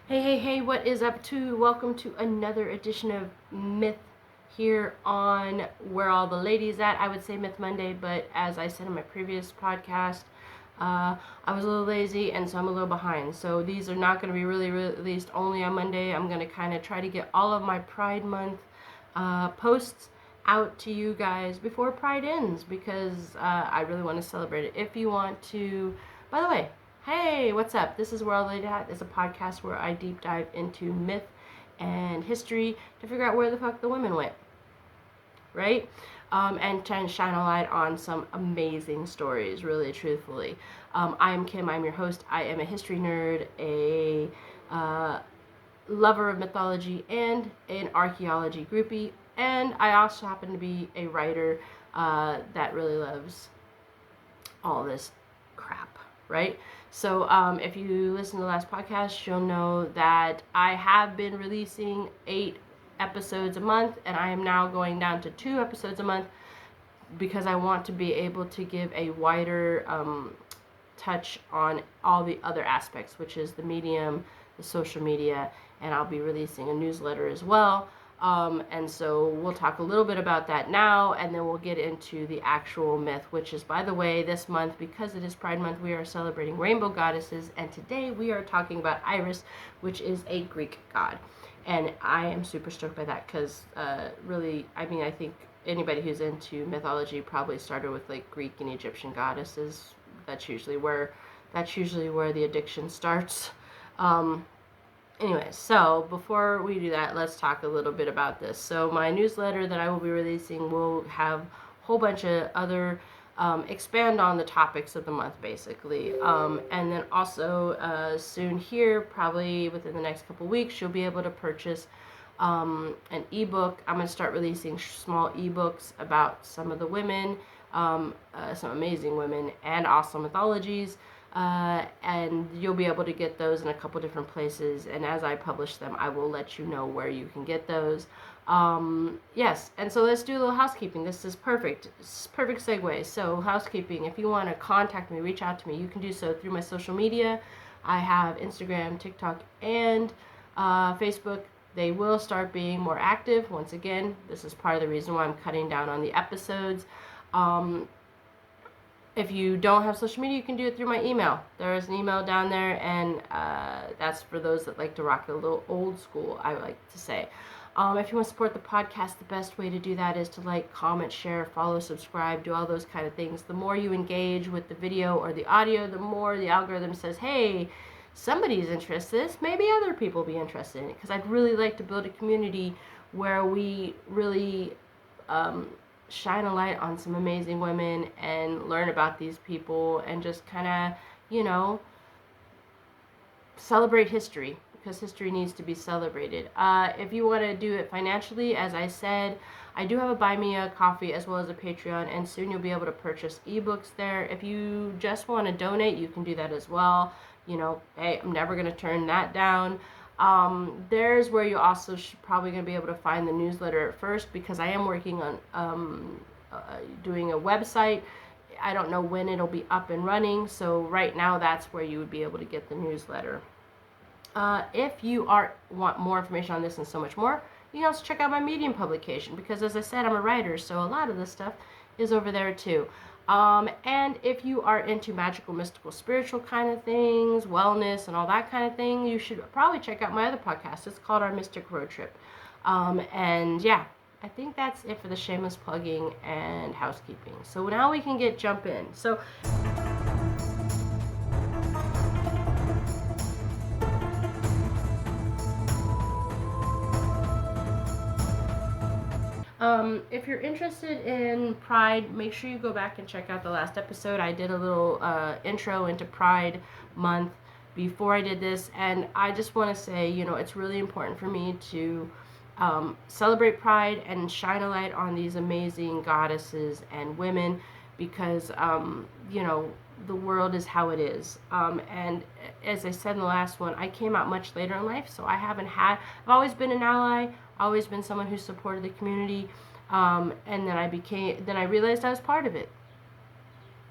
Hey, what is up to? Welcome to another edition of Myth here on Where All the Ladies At. I would say Myth Monday, but as I said in my previous podcast, I was a little lazy and so I'm a little behind. So these are not going to be really released only on Monday. I'm going to kind of try to get all of my Pride Month posts out to you guys before Pride ends because I really want to celebrate it. If you want to, by the way, hey, what's up? This is Where All the Ladies At. It's a podcast where I deep dive into myth and history to figure out where the fuck the women went, right? And try and shine a light on some amazing stories, really, truthfully. I am Kim. I'm your host. I am a history nerd, a lover of mythology, and an archaeology groupie. And I also happen to be a writer that really loves all this crap, right? So if you listen to the last podcast, you'll know that I have been releasing 8 episodes a month, and I am now going down to 2 episodes a month because I want to be able to give a wider touch on all the other aspects, which is the medium, the social media, and I'll be releasing a newsletter as well. And so we'll talk a little bit about that now, and then we'll get into the actual myth, which is, by the way, this month, because it is Pride Month, we are celebrating rainbow goddesses, and today we are talking about Iris, which is a Greek god. And I am super stoked by that because really, I mean, I think anybody who's into mythology probably started with like Greek and Egyptian goddesses. That's usually where the addiction starts. Anyway, so before we do that, let's talk a little bit about this. So my newsletter that I will be releasing will have a whole bunch of other expand on the topics of the month, basically. And then also soon here, probably within the next couple weeks, you'll be able to purchase an ebook. I'm going to start releasing small ebooks about some of the women, some amazing women, and also mythologies. And you'll be able to get those in a couple different places, and as I publish them I will let you know where you can get those. Yes, and so let's do a little housekeeping. This is perfect. It's perfect segue. So housekeeping, if you want to contact me, reach out to me, you can do so through my social media. I have Instagram, TikTok, and Facebook. They will start being more active. Once again, this is part of the reason why I'm cutting down on the episodes. If you don't have social media, you can do it through my email. There is an email down there, and that's for those that like to rock a little old school, I like to say. If you want to support the podcast, the best way to do that is to like, comment, share, follow, subscribe, do all those kind of things. The more you engage with the video or the audio, the more the algorithm says, hey, somebody's interested in this. Maybe other people will be interested in it, because I'd really like to build a community where we really shine a light on some amazing women and learn about these people and just kind of, celebrate history, because history needs to be celebrated. If you want to do it financially, as I said, I do have a Buy Me a Coffee as well as a Patreon, and soon you'll be able to purchase ebooks there. If you just want to donate, you can do that as well. Hey, I'm never going to turn that down. There's where you also probably going to be able to find the newsletter at first, because I am working on doing a website. I don't know when it'll be up and running, so right now that's where you would be able to get the newsletter. If you want more information on this and so much more, you can also check out my Medium publication, because as I said, I'm a writer, so a lot of this stuff is over there too. And if you are into magical, mystical, spiritual kind of things, wellness, and all that kind of thing, you should probably check out my other podcast. It's called Our Mystic Road Trip. And yeah, I think that's it for the shameless plugging and housekeeping. So now we can jump in. So if you're interested in Pride, make sure you go back and check out the last episode. I did a little intro into Pride Month before I did this, and I just want to say, it's really important for me to celebrate Pride and shine a light on these amazing goddesses and women, because, the world is how it is. And as I said in the last one, I came out much later in life, so I've always been an ally, always been someone who supported the community, and then I realized I was part of it.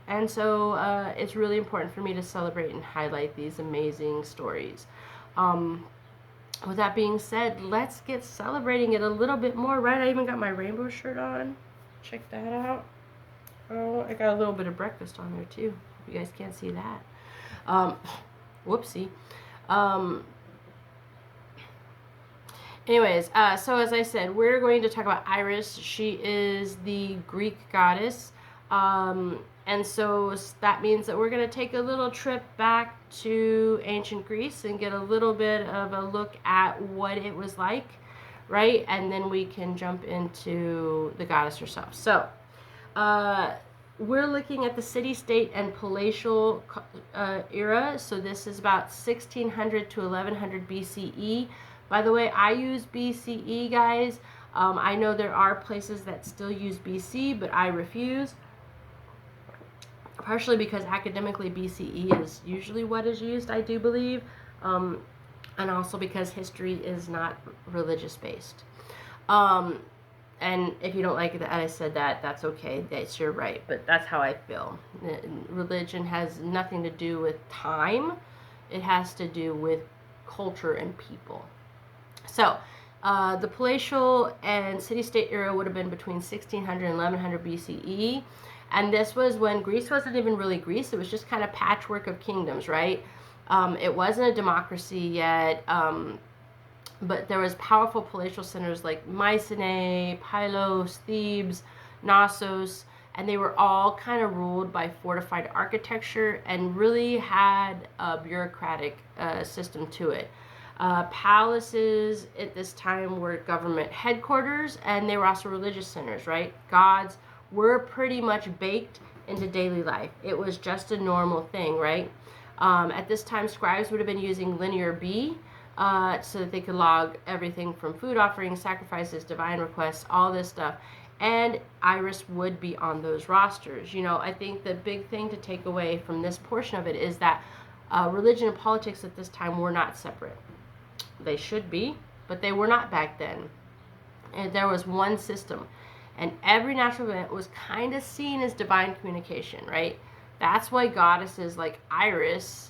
And so it's really important for me to celebrate and highlight these amazing stories. with that being said, let's get celebrating it a little bit more, right? I even got my rainbow shirt on. Check that out. Oh, I got a little bit of breakfast on there too. You guys can't see that. Whoopsie. Anyways, so as I said, we're going to talk about Iris. She is the Greek goddess. And so that means that we're going to take a little trip back to ancient Greece and get a little bit of a look at what it was like, right? And then we can jump into the goddess herself. So, we're looking at the city-state and palatial era. So this is about 1600 to 1100 BCE. By the way, I use BCE, guys. I know there are places that still use BC, but I refuse. Partially because academically BCE is usually what is used, I do believe. And also because history is not religious-based. And if you don't like that I said that, that's okay. That's your right. But that's how I feel. Religion has nothing to do with time. It has to do with culture and people. So, the palatial and city-state era would have been between 1600 and 1100 BCE. And this was when Greece wasn't even really Greece. It was just kind of patchwork of kingdoms, right? It wasn't a democracy yet. But there was powerful palatial centers like Mycenae, Pylos, Thebes, Knossos, and they were all kind of ruled by fortified architecture and really had a bureaucratic system to it. Palaces at this time were government headquarters, and they were also religious centers, right? Gods were pretty much baked into daily life. It was just a normal thing, right? At this time, scribes would have been using linear B, so that they could log everything from food offerings, sacrifices, divine requests, all this stuff. And Iris would be on those rosters. You know, I think the big thing to take away from this portion of it is that religion and politics at this time were not separate. They should be, but they were not back then. And there was one system. And every natural event was kind of seen as divine communication, right? That's why goddesses like Iris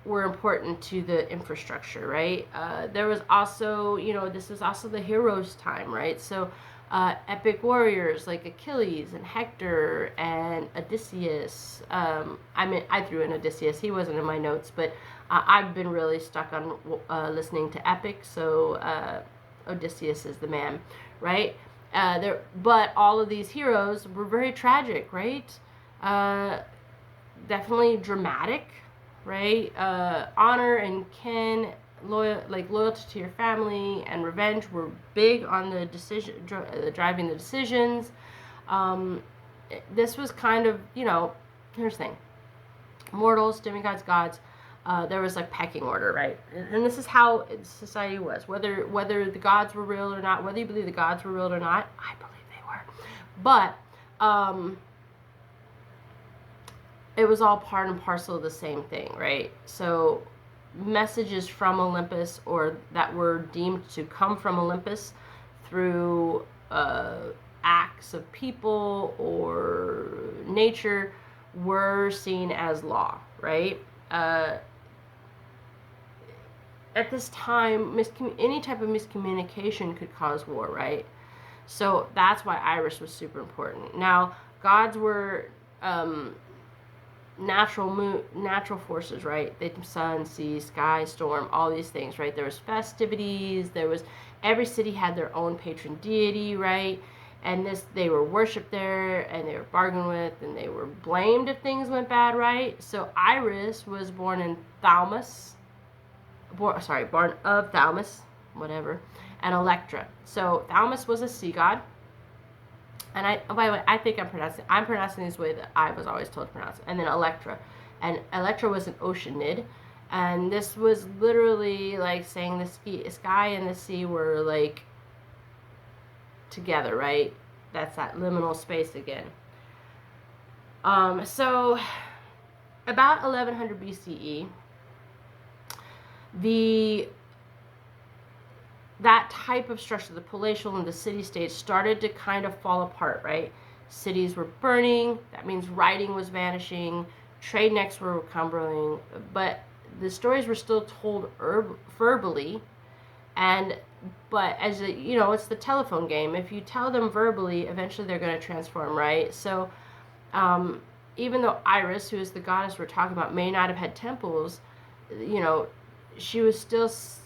were important to the infrastructure, right? There was also, you know, this was also the heroes' time, right? So epic warriors like Achilles and Hector and Odysseus. I threw in Odysseus. He wasn't in my notes, but I've been really stuck on listening to epic, so Odysseus is the man, right? But all of these heroes were very tragic, right? Definitely dramatic, right? Honor and kin, loyalty to your family and revenge were big on the decision, driving the decisions. This was kind of, you know, here's the thing. Mortals, demigods, gods, there was like pecking order, right? And this is how society was. Whether the gods were real or not, whether you believe the gods were real or not, I believe they were. But it was all part and parcel of the same thing, right? So messages from Olympus, or that were deemed to come from Olympus through acts of people or nature, were seen as law, right? At this time, any type of miscommunication could cause war, right? So that's why Iris was super important. Now, gods were natural forces, right? The sun, sea, sky, storm, all these things, right? There was festivities. Every city had their own patron deity, right? And they were worshipped there, and they were bargained with, and they were blamed if things went bad, right? So Iris was born in Thaumas, born of Thaumas, whatever, and Electra. So Thaumas was a sea god. And by the way, I think I'm pronouncing this way that I was always told to pronounce it. And then Electra. And Electra was an oceanid. And this was literally like saying the sky and the sea were like together, right? That's that liminal space again. So about 1100 BCE, that type of structure, the palatial and the city-state, started to kind of fall apart, right? Cities were burning. That means writing was vanishing. Trade nets were crumbling. But the stories were still told verbally, but as it's the telephone game. If you tell them verbally, eventually they're going to transform, right? So even though Iris, who is the goddess we're talking about, may not have had temples, she was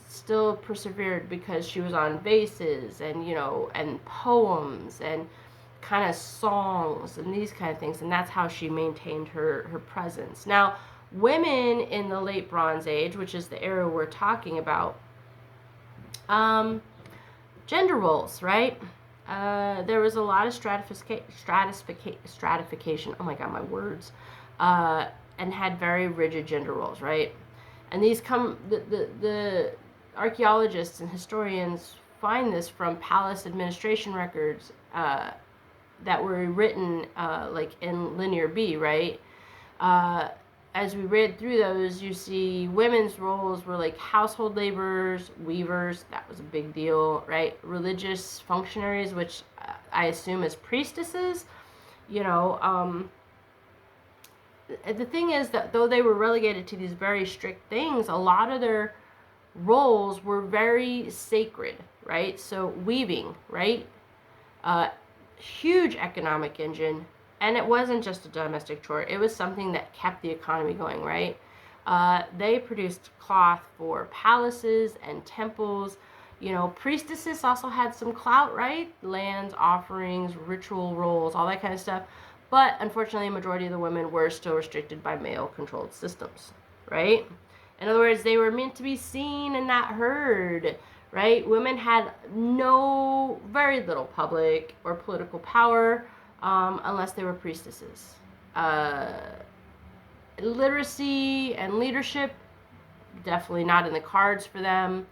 still persevered because she was on vases and poems and kind of songs and these kind of things, and that's how she maintained her presence. Now, women in the late Bronze Age, which is the era we're talking about, gender roles, right? There was a lot of stratification. Oh my God, my words. And had very rigid gender roles, right? And these the archaeologists and historians find this from palace administration records that were written like in Linear B, right? As we read through those, you see women's roles were like household laborers, weavers, that was a big deal, right? Religious functionaries, which I assume is priestesses, the thing is that though they were relegated to these very strict things, a lot of their roles were very sacred, right? So weaving, right? Huge economic engine. And it wasn't just a domestic chore. It was something that kept the economy going, right? They produced cloth for palaces and temples. Priestesses also had some clout, right? Lands, offerings, ritual roles, all that kind of stuff. But unfortunately, a majority of the women were still restricted by male-controlled systems, right? In other words, they were meant to be seen and not heard, right? Women had very little public or political power, unless they were priestesses. Literacy and leadership, definitely not in the cards for them.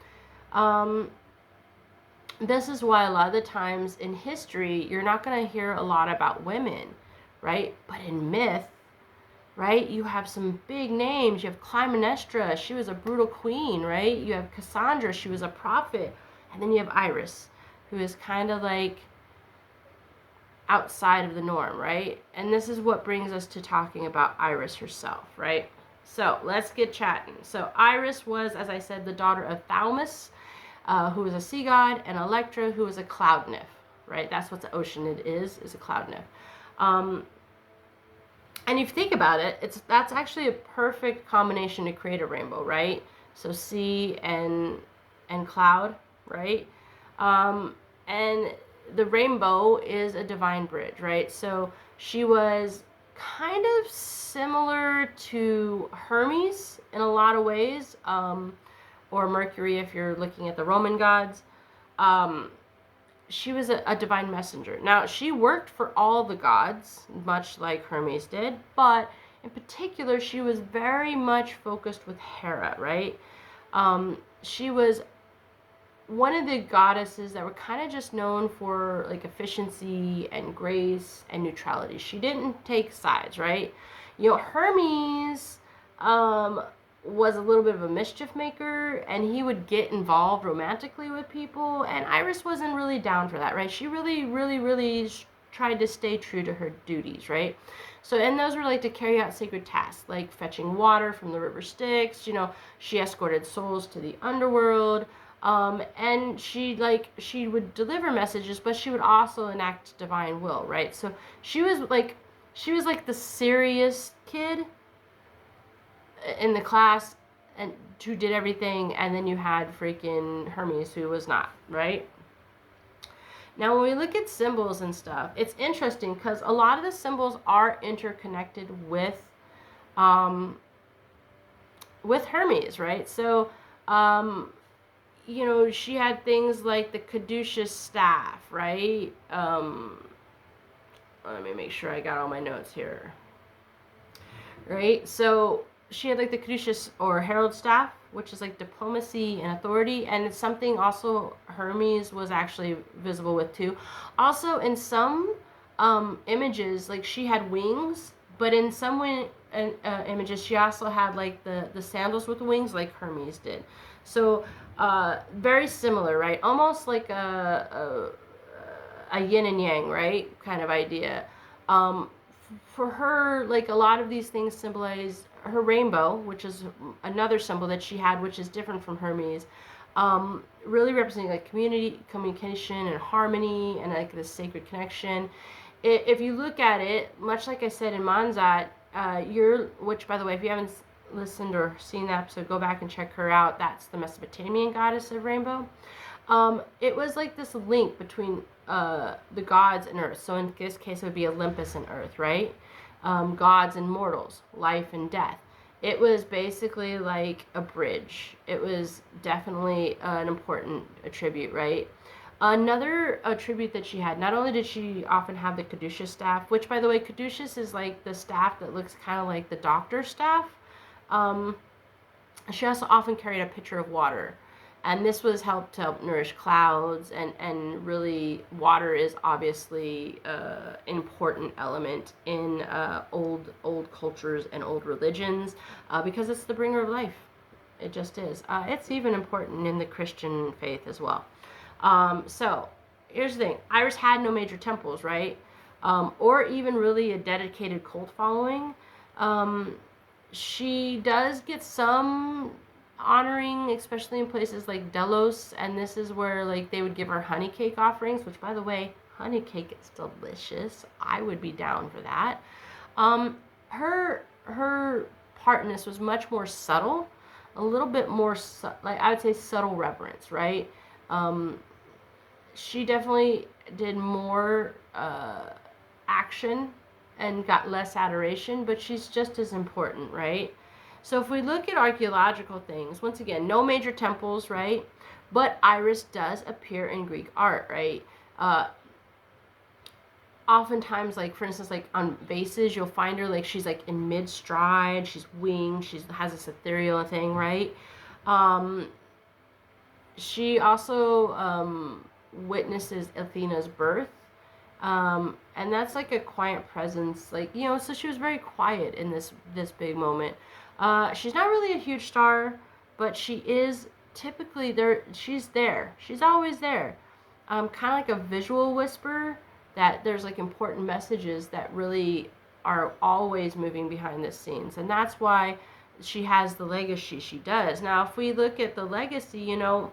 This is why a lot of the times in history, you're not going to hear a lot about women, right? But in myth, right, you have some big names. You have Clytemnestra, she was a brutal queen, right? You have Cassandra, she was a prophet. And then you have Iris, who is kind of like outside of the norm, right? And this is what brings us to talking about Iris herself, right? So let's get chatting. So Iris was, as I said, the daughter of Thaumas, who was a sea god, and Electra, who was a cloud nymph, right? That's what the ocean is a cloud nymph. And if you think about it, that's actually a perfect combination to create a rainbow, right? So sea and cloud, right? And the rainbow is a divine bridge, right? So she was kind of similar to Hermes in a lot of ways, or Mercury if you're looking at the Roman gods. She was a divine messenger. Now, she worked for all the gods, much like Hermes did, but in particular, she was very much focused with Hera, right? She was one of the goddesses that were kind of just known for like efficiency and grace and neutrality. She didn't take sides, right? Hermes was a little bit of a mischief maker, and he would get involved romantically with people, and Iris wasn't really down for that, right? She really tried to stay true to her duties, right? So, and those were like to carry out sacred tasks, like fetching water from the river Styx. She escorted souls to the underworld, and she would deliver messages, but she would also enact divine will, right? So she was like the serious kid in the class, and who did everything, and then you had freaking Hermes, who was not, right? Now, when we look at symbols and stuff, it's interesting because a lot of the symbols are interconnected with Hermes, right? So, she had things like the caduceus staff, right? Let me make sure I got all my notes here, right? So she had like the caduceus or herald staff, which is like diplomacy and authority, and it's something also Hermes was actually visible with too. Also, in some images, like she had wings, but in some images she also had like the sandals with wings, like Hermes did. So very similar, right? Almost like a yin and yang, right? Kind of idea. for her, like, a lot of these things symbolize her rainbow, which is another symbol that she had, which is different from Hermes. Really representing like community, communication, and harmony, and like this sacred connection. If you look at it, much like I said in Manzat, which by the way, if you haven't listened or seen that episode, go back and check her out. That's the Mesopotamian goddess of rainbow. It was like this link between the gods and earth. So in this case, it would be Olympus and Earth, right? Gods and mortals, life and death. It was basically like a bridge. It was definitely an important attribute, right? Another attribute that she had, not only did she often have the caduceus staff, which by the way, caduceus is like the staff that looks kind of like the doctor's staff. She also often carried a pitcher of water. And this was to help nourish clouds, and really water is obviously an important element in old cultures and old religions because it's the bringer of life. It just is. It's even important in the Christian faith as well. So here's the thing. Iris had no major temples, right? Or even really a dedicated cult following. She does get some honoring, especially in places like Delos, and this is where like they would give her honey cake offerings, which by the way, honey cake is delicious. I would be down for that. Her part in this was much more subtle, a little bit more like I would say subtle reverence, right? She definitely did more action and got less adoration, but she's just as important, right? So if we look at archaeological things, once again, no major temples, right? But Iris does appear in Greek art, right? Oftentimes, like for instance, like on vases, you'll find her like she's like in mid-stride, she's winged, she has this ethereal thing, right? She also witnesses Athena's birth. And that's like a quiet presence, like, you know, so she was very quiet in this big moment. She's not really a huge star, but she is typically there. She's there. She's always there. Kind of like a visual whisper that there's like important messages that really are always moving behind the scenes. And that's why she has the legacy she does. Now, if we look at the legacy, you know,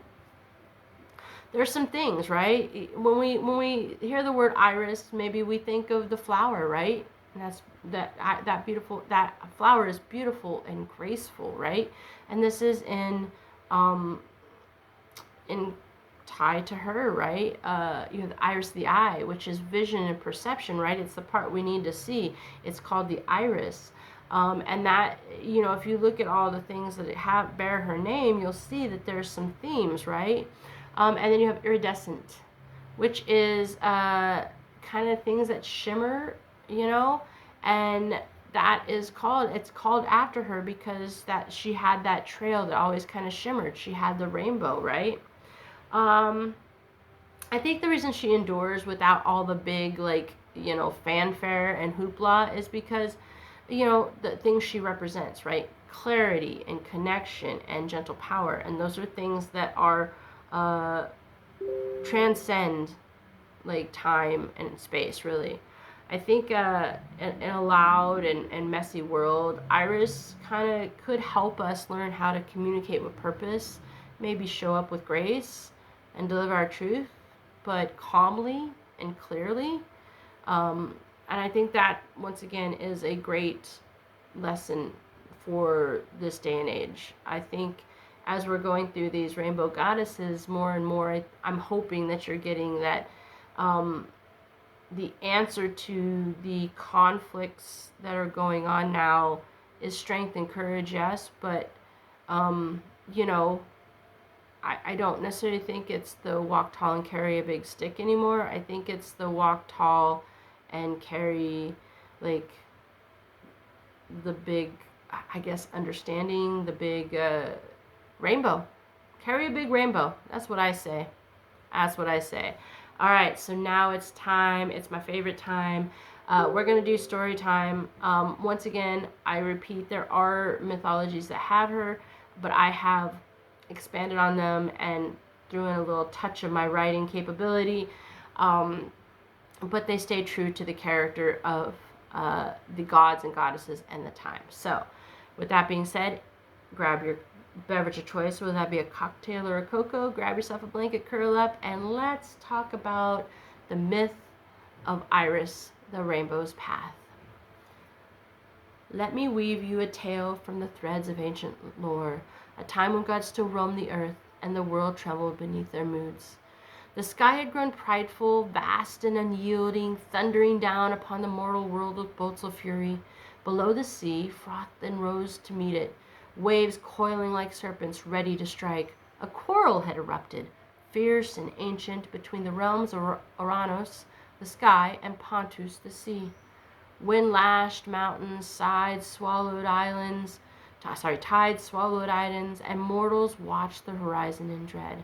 there's some things, right? When we hear the word iris, maybe we think of the flower, right? And that beautiful, that flower is beautiful and graceful, right? And this is in tied to her, right? You have the iris of the eye, which is vision and perception, right? It's the part we need to see. It's called the iris. And that, you know, if you look at all the things that bear her name, you'll see that there's some themes, right? And then you have iridescent, which is kind of things that shimmer, you know, and that is it's called after her because that she had that trail that always kind of shimmered. She had the rainbow, right? I think the reason she endures without all the big, like, you know, fanfare and hoopla is because, you know, the things she represents, right? Clarity and connection and gentle power. And those are things that are transcend like time and space, really. I think in a loud and messy world, Iris kind of could help us learn how to communicate with purpose, maybe show up with grace and deliver our truth, but calmly and clearly. And I think that, once again, is a great lesson for this day and age. I think as we're going through these rainbow goddesses more and more, I'm hoping that you're getting that the answer to the conflicts that are going on now is strength and courage, yes, but, you know, I don't necessarily think it's the walk tall and carry a big stick anymore. I think it's the walk tall and carry, like, the big, I guess, understanding, the big rainbow. Carry a big rainbow. That's what I say. That's what I say. All right, so now it's time. It's my favorite time. We're going to do story time. Once again, I repeat, there are mythologies that have her, but I have expanded on them and threw in a little touch of my writing capability. But they stay true to the character of the gods and goddesses and the time. So, with that being said, grab your beverage of choice, whether that be a cocktail or a cocoa. Grab yourself a blanket, curl up, and let's talk about the myth of Iris, the rainbow's path. Let me weave you a tale from the threads of ancient lore, a time when gods still roamed the earth and the world trembled beneath their moods. The sky had grown prideful, vast and unyielding, thundering down upon the mortal world with bolts of fury. Below the sea, frothed and rose to meet it, waves coiling like serpents ready to strike. A quarrel had erupted, fierce and ancient, between the realms of Uranus, the sky, and Pontus, the sea. Wind-lashed mountains, tides swallowed islands, and mortals watched the horizon in dread.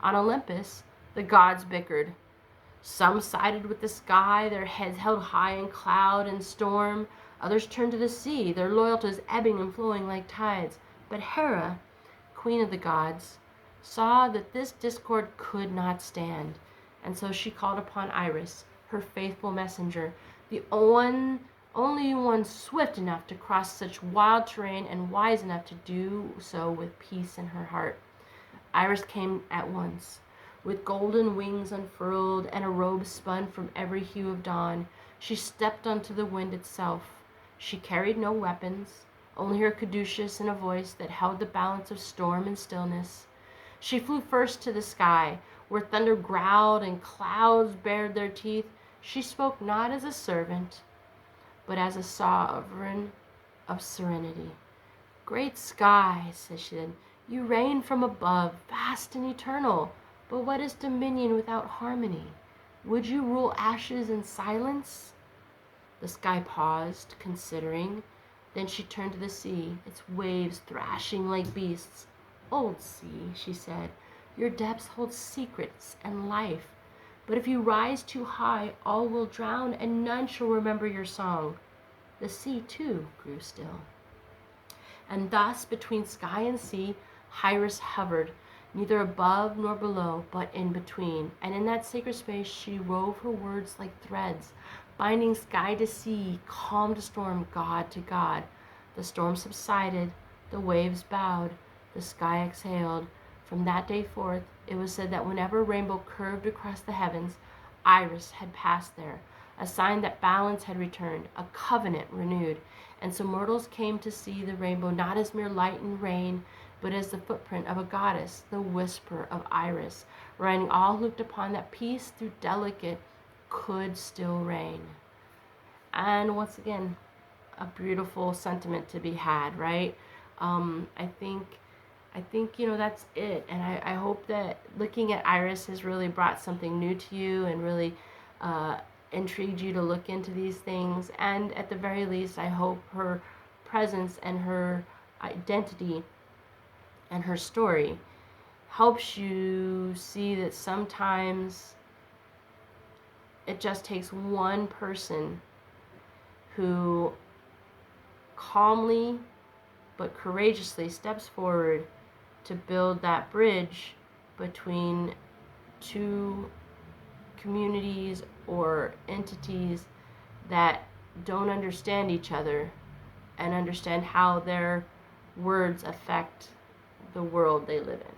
On Olympus, the gods bickered. Some sided with the sky, their heads held high in cloud and storm. Others turned to the sea, their loyalties ebbing and flowing like tides. But Hera, queen of the gods, saw that this discord could not stand, and so she called upon Iris, her faithful messenger, the only one swift enough to cross such wild terrain and wise enough to do so with peace in her heart. Iris came at once, with golden wings unfurled and a robe spun from every hue of dawn. She stepped onto the wind itself. She carried no weapons, only her caduceus and a voice that held the balance of storm and stillness. She flew first to the sky, where thunder growled and clouds bared their teeth. She spoke not as a servant, but as a sovereign of serenity. Great sky, said she then, you reign from above, vast and eternal, but what is dominion without harmony? Would you rule ashes in silence? The sky paused, considering. Then she turned to the sea, its waves thrashing like beasts. Old sea, she said, your depths hold secrets and life. But if you rise too high, all will drown, and none shall remember your song. The sea, too, grew still. And thus, between sky and sea, Iris hovered, neither above nor below, but in between. And in that sacred space, she wove her words like threads, binding sky to sea, calm to storm, god to god. The storm subsided, the waves bowed, the sky exhaled. From that day forth, it was said that whenever a rainbow curved across the heavens, Iris had passed there, a sign that balance had returned, a covenant renewed. And so mortals came to see the rainbow not as mere light and rain, but as the footprint of a goddess, the whisper of Iris, reminding all who looked upon that peace through delicate could still reign. And once again, a beautiful sentiment to be had, right? I think, that's it. And I hope that looking at Iris has really brought something new to you and really intrigued you to look into these things. And at the very least, I hope her presence and her identity and her story helps you see that sometimes it just takes one person who calmly but courageously steps forward to build that bridge between two communities or entities that don't understand each other and understand how their words affect the world they live in.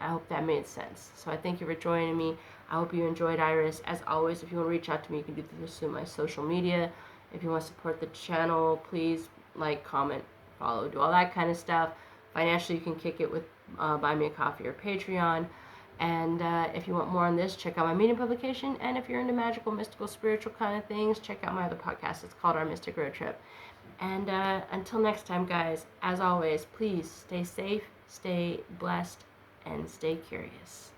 I hope that made sense. So I thank you for joining me. I hope you enjoyed Iris. As always, if you want to reach out to me, you can do this through my social media. If you want to support the channel, please like, comment, follow, do all that kind of stuff. Financially, you can kick it with Buy Me a Coffee or Patreon. And if you want more on this, check out my Medium publication. And if you're into magical, mystical, spiritual kind of things, check out my other podcast. It's called Our Mystic Road Trip. And until next time, guys, as always, please stay safe, stay blessed, and stay curious.